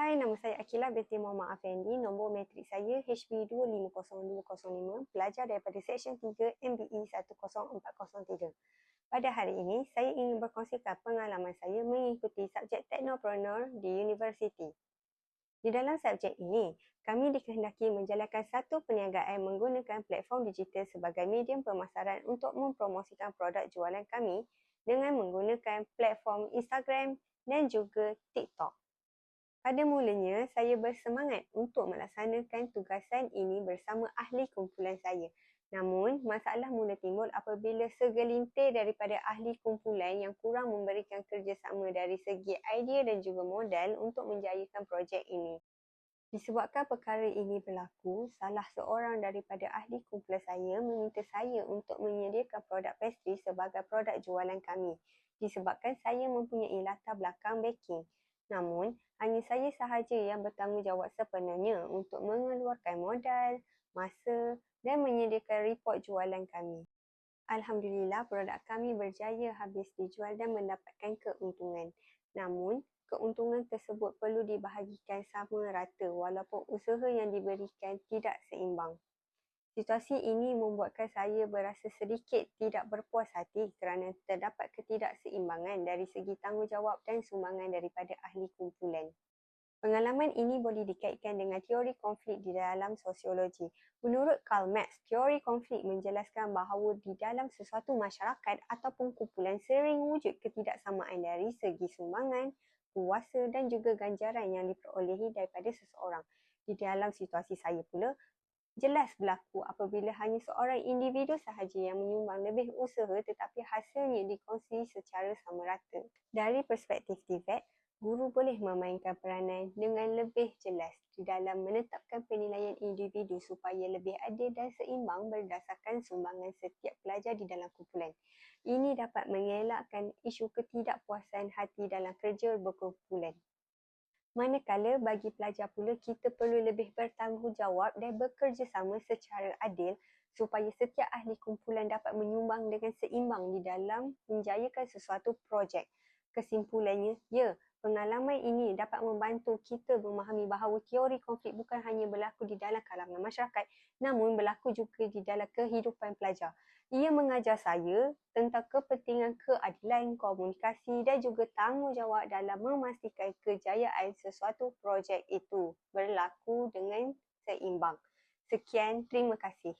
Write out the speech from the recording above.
Hai, nama saya Akila binti Muhammad Afendi. Nombor matrik saya HB250205, pelajar daripada Seksyen 3 MBE 10403. Pada hari ini, saya ingin berkongsikan pengalaman saya mengikuti subjek Teknopreneur di universiti. Di dalam subjek ini, kami dikehendaki menjalankan satu perniagaan menggunakan platform digital sebagai medium pemasaran untuk mempromosikan produk jualan kami dengan menggunakan platform Instagram dan juga TikTok. Pada mulanya, saya bersemangat untuk melaksanakan tugasan ini bersama ahli kumpulan saya. Namun, masalah mula timbul apabila segelintir daripada ahli kumpulan yang kurang memberikan kerjasama dari segi idea dan juga modal untuk menjayakan projek ini. Disebabkan perkara ini berlaku, salah seorang daripada ahli kumpulan saya meminta saya untuk menyediakan produk pastry sebagai produk jualan kami. Disebabkan saya mempunyai latar belakang baking. Namun, hanya saya sahaja yang bertanggungjawab sepenuhnya untuk mengeluarkan modal, masa dan menyediakan report jualan kami. Alhamdulillah, produk kami berjaya habis dijual dan mendapatkan keuntungan. Namun, keuntungan tersebut perlu dibahagikan sama rata walaupun usaha yang diberikan tidak seimbang. Situasi ini membuatkan saya berasa sedikit tidak berpuas hati kerana terdapat ketidakseimbangan dari segi tanggungjawab dan sumbangan daripada ahli kumpulan. Pengalaman ini boleh dikaitkan dengan teori konflik di dalam sosiologi. Menurut Karl Marx, teori konflik menjelaskan bahawa di dalam sesuatu masyarakat ataupun kumpulan sering wujud ketidaksamaan dari segi sumbangan, kuasa dan juga ganjaran yang diperolehi daripada seseorang. Di dalam situasi saya pula, jelas berlaku apabila hanya seorang individu sahaja yang menyumbang lebih usaha tetapi hasilnya dikongsi secara sama rata. Dari perspektif TVET, guru boleh memainkan peranan dengan lebih jelas di dalam menetapkan penilaian individu supaya lebih adil dan seimbang berdasarkan sumbangan setiap pelajar di dalam kumpulan. Ini dapat mengelakkan isu ketidakpuasan hati dalam kerja berkumpulan. Manakala bagi pelajar pula kita perlu lebih bertanggungjawab dan bekerjasama secara adil supaya setiap ahli kumpulan dapat menyumbang dengan seimbang di dalam menjayakan sesuatu projek. Kesimpulannya, ya, pengalaman ini dapat membantu kita memahami bahawa teori konflik bukan hanya berlaku di dalam kalangan masyarakat, namun berlaku juga di dalam kehidupan pelajar. Ia mengajar saya tentang kepentingan keadilan, komunikasi dan juga tanggungjawab dalam memastikan kejayaan sesuatu projek itu berlaku dengan seimbang. Sekian, terima kasih.